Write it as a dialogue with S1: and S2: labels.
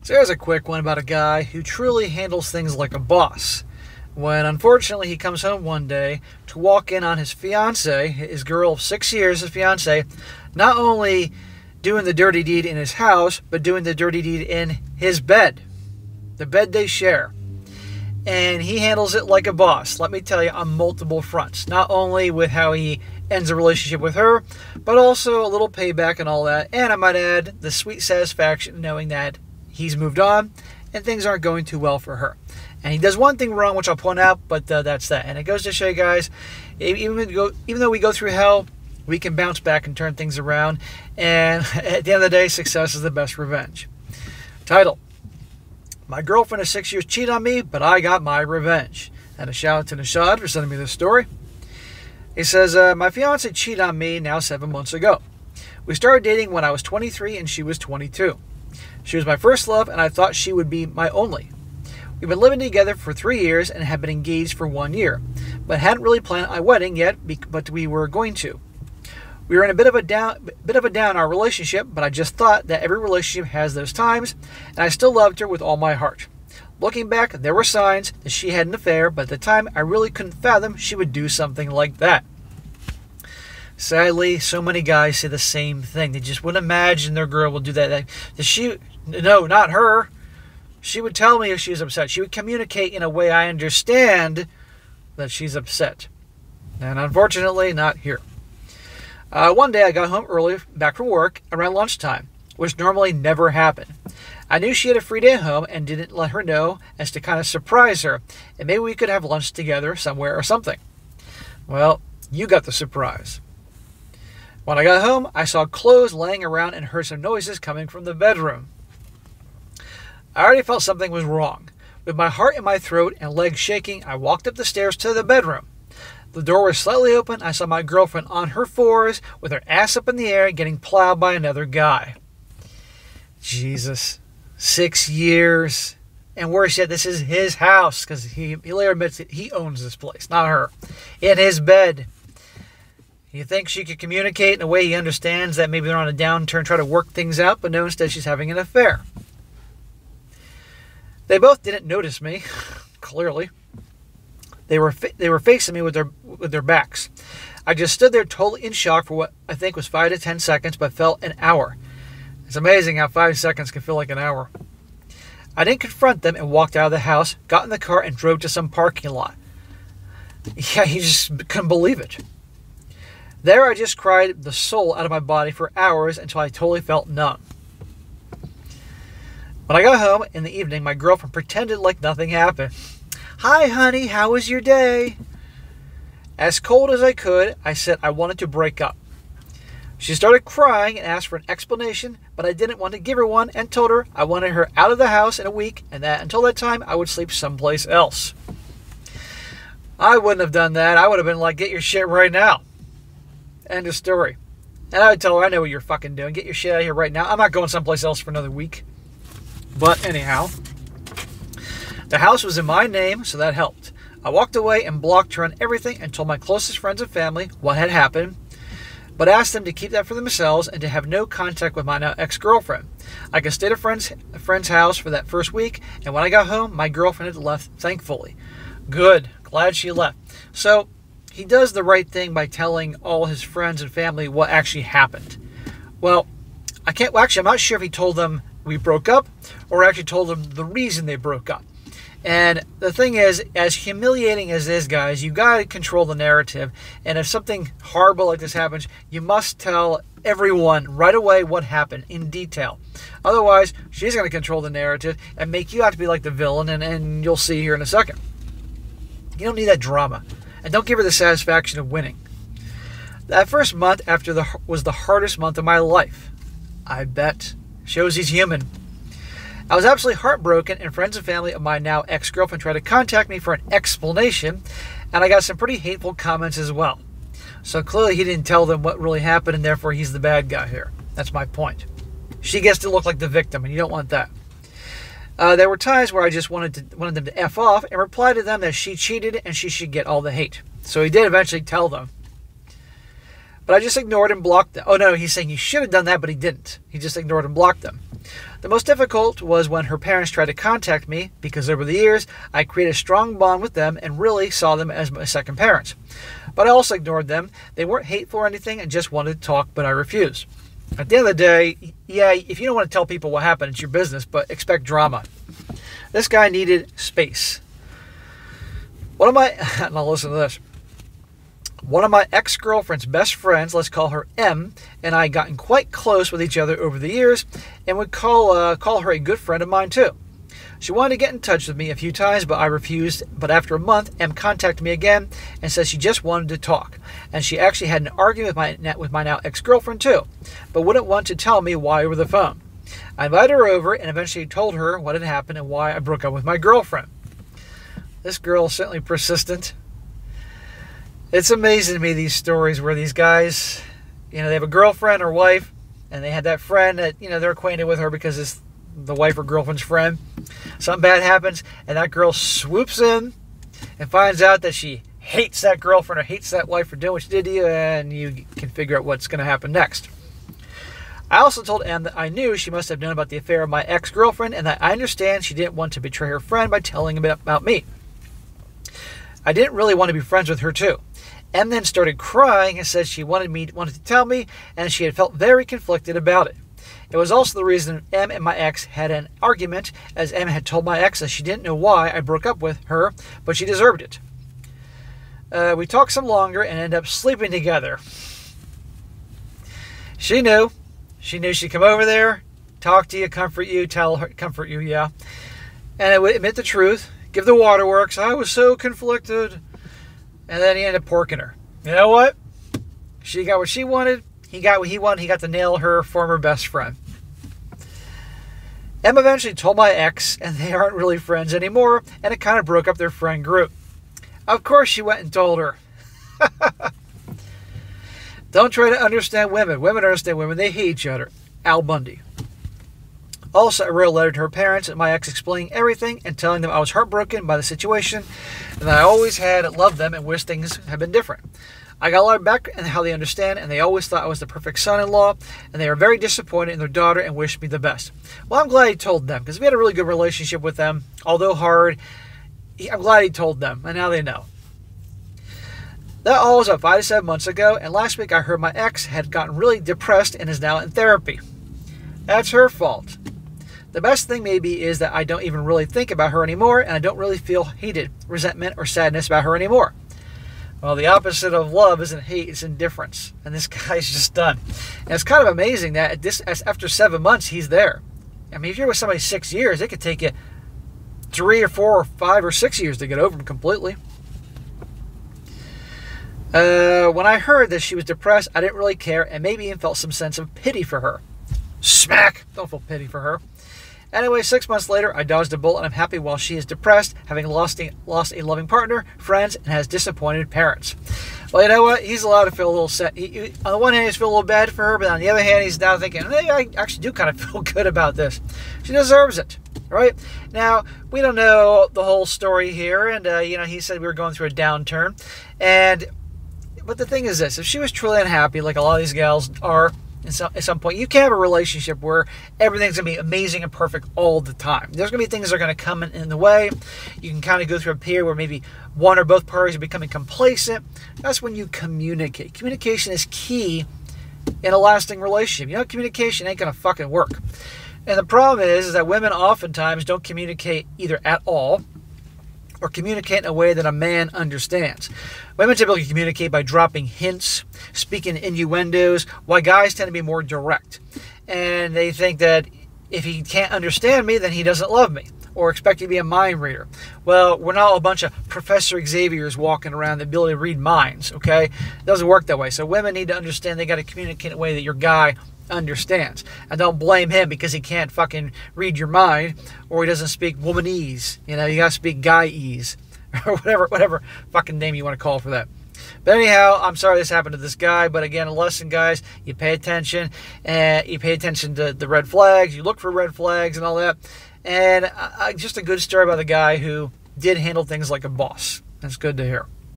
S1: So here's a quick one about a guy who truly handles things like a boss. When unfortunately he comes home one day to walk in on his fiancée, his girl of 6 years, his fiancée, not only doing the dirty deed in his house, but doing the dirty deed in his bed. The bed they share. And he handles it like a boss, let me tell you, on multiple fronts. Not only with how he ends a relationship with her, but also a little payback and all that. And I might add, the sweet satisfaction knowing that he's moved on and things aren't going too well for her. And he does one thing wrong, which I'll point out, but that's that. And it goes to show you guys, even though we go through hell, we can bounce back and turn things around. And at the end of the day, success is the best revenge. Title: My girlfriend of 6 years cheated on me, but I got my revenge. And a shout out to Nishad for sending me this story. He says, my fiance cheated on me now 7 months ago. We started dating when I was 23 and she was 22. She was my first love, and I thought she would be my only. We've been living together for 3 years and have been engaged for 1 year, but hadn't really planned a wedding yet, but we were going to. We were in a bit of a down in our relationship, but I just thought that every relationship has those times, and I still loved her with all my heart. Looking back, there were signs that she had an affair, but at the time I really couldn't fathom she would do something like that. Sadly, so many guys say the same thing. They just wouldn't imagine their girl would do that. No, not her. She would tell me if she was upset. She would communicate in a way I understand that she's upset. And unfortunately, not here. One day I got home early, back from work, around lunchtime, which normally never happened. I knew she had a free day at home and didn't let her know, as to kind of surprise her, and maybe we could have lunch together somewhere or something. Well, you got the surprise. When I got home, I saw clothes laying around and heard some noises coming from the bedroom. I already felt something was wrong. With my heart in my throat and legs shaking, I walked up the stairs to the bedroom. The door was slightly open. I saw my girlfriend on her fours with her ass up in the air getting plowed by another guy. Jesus. 6 years. And worse yet, this is his house, because he later admits that he owns this place, not her. In his bed. You think she could communicate in a way he understands that maybe they're on a downturn, try to work things out, but no, instead she's having an affair. They both didn't notice me, clearly. They were facing me with their backs. I just stood there totally in shock for what I think was 5 to 10 seconds, but felt an hour. It's amazing how 5 seconds can feel like an hour. I didn't confront them and walked out of the house, got in the car, and drove to some parking lot. Yeah, you just couldn't believe it. There I just cried the soul out of my body for hours until I totally felt numb. When I got home in the evening, my girlfriend pretended like nothing happened. Hi, honey, how was your day? As cold as I could, I said I wanted to break up. She started crying and asked for an explanation, but I didn't want to give her one and told her I wanted her out of the house in a week and that until that time I would sleep someplace else. I wouldn't have done that. I would have been like, get your shit right now. End of story. And I would tell her, I know what you're fucking doing. Get your shit out of here right now. I'm not going someplace else for another week. But anyhow, the house was in my name, so that helped. I walked away and blocked her on everything and told my closest friends and family what had happened, but asked them to keep that for themselves and to have no contact with my now ex-girlfriend. I could stay at a friend's house for that first week, and when I got home, my girlfriend had left, thankfully. Good. Glad she left. So, he does the right thing by telling all his friends and family what actually happened. Well, I'm not sure if he told them we broke up or actually told them the reason they broke up. And the thing is, as humiliating as this, guys, you got to control the narrative. And if something horrible like this happens, you must tell everyone right away what happened in detail. Otherwise, she's going to control the narrative and make you have to be like the villain, and you'll see here in a second. You don't need that drama. And don't give her the satisfaction of winning. That first month was the hardest month of my life. I bet. Shows he's human. I was absolutely heartbroken, and friends and family of my now ex-girlfriend tried to contact me for an explanation, and I got some pretty hateful comments as well. So clearly he didn't tell them what really happened, and therefore he's the bad guy here. That's my point. She gets to look like the victim, and you don't want that. There were times where I just wanted them to F off and reply to them that she cheated and she should get all the hate. So he did eventually tell them. But I just ignored and blocked them. Oh no, he's saying he should have done that, but he didn't. He just ignored and blocked them. The most difficult was when her parents tried to contact me because over the years I created a strong bond with them and really saw them as my second parents. But I also ignored them. They weren't hateful or anything and just wanted to talk, but I refused. At the end of the day, yeah, if you don't want to tell people what happened, it's your business, but expect drama. This guy needed space. Now listen to this. One of my ex-girlfriend's best friends, let's call her M, and I gotten quite close with each other over the years and would call her a good friend of mine too. She wanted to get in touch with me a few times, but I refused. But after a month, M contacted me again and said she just wanted to talk. And she actually had an argument with my now ex-girlfriend too, but wouldn't want to tell me why over the phone. I invited her over and eventually told her what had happened and why I broke up with my girlfriend. This girl is certainly persistent. It's amazing to me, these stories where these guys, they have a girlfriend or wife, and they had that friend that, they're acquainted with her because it's the wife or girlfriend's friend. Something bad happens, and that girl swoops in and finds out that she hates that girlfriend or hates that wife for doing what she did to you, and you can figure out what's going to happen next. I also told Em that I knew she must have known about the affair of my ex-girlfriend, and that I understand she didn't want to betray her friend by telling him about me. I didn't really want to be friends with her too. Em then started crying and said she wanted to tell me, and she had felt very conflicted about it. It was also the reason Em and my ex had an argument, as Em had told my ex that she didn't know why I broke up with her, but she deserved it. We talked some longer and ended up sleeping together. She knew she'd come over there, talk to you, comfort you, yeah. And I would admit the truth, give the waterworks. I was so conflicted. And then he ended up porking her. You know what? She got what she wanted. He got what he wanted. He got to nail her former best friend. Em eventually told my ex, and they aren't really friends anymore, and it kind of broke up their friend group. Of course she went and told her. Don't try to understand women. Women understand women. They hate each other. Al Bundy. Also, I wrote a letter to her parents and my ex explaining everything and telling them I was heartbroken by the situation and that I always had loved them and wished things had been different. I got a lot back and how they understand, and they always thought I was the perfect son-in-law, and they are very disappointed in their daughter and wished me the best. Well, I'm glad he told them, because we had a really good relationship with them. Although hard, I'm glad he told them, and now they know. That all was about 5 to 7 months ago, and last week I heard my ex had gotten really depressed and is now in therapy. That's her fault. The best thing maybe is that I don't even really think about her anymore, and I don't really feel hated, resentment, or sadness about her anymore. Well, the opposite of love isn't hate, it's indifference. And this guy's just done. And it's kind of amazing that after 7 months, he's there. I mean, if you're with somebody 6 years, it could take you 3 or 4 or 5 or 6 years to get over them completely. When I heard that she was depressed, I didn't really care and maybe even felt some sense of pity for her. Smack! Don't feel pity for her. Anyway, 6 months later, I dodged a bullet and I'm happy while she is depressed, having lost a loving partner, friends, and has disappointed parents. Well, you know what? He's allowed to feel a little sad. On the one hand, he's feeling a little bad for her, but on the other hand, he's now thinking, hey, I actually do kind of feel good about this. She deserves it, right? Now, we don't know the whole story here, and, he said we were going through a downturn. But the thing is this, if she was truly unhappy, like a lot of these gals are, at some point, you can't have a relationship where everything's going to be amazing and perfect all the time. There's going to be things that are going to come in the way. You can kind of go through a period where maybe one or both parties are becoming complacent. That's when you communicate. Communication is key in a lasting relationship. Communication ain't going to fucking work. And the problem is that women oftentimes don't communicate either at all or communicate in a way that a man understands. Women typically communicate by dropping hints, speaking innuendos, while guys tend to be more direct. And they think that if he can't understand me, then he doesn't love me, or expect you to be a mind reader. Well, we're not a bunch of Professor Xaviers walking around the ability to read minds, okay? It doesn't work that way. So women need to understand they got to communicate in a way that your guy understands. And don't blame him because he can't fucking read your mind, or he doesn't speak womanese. You got to speak guyese, or whatever fucking name you want to call for that. But anyhow, I'm sorry this happened to this guy. But again, a lesson, guys, you pay attention, and you pay attention to the red flags. You look for red flags and all that. And just a good story about the guy who did handle things like a boss. That's good to hear.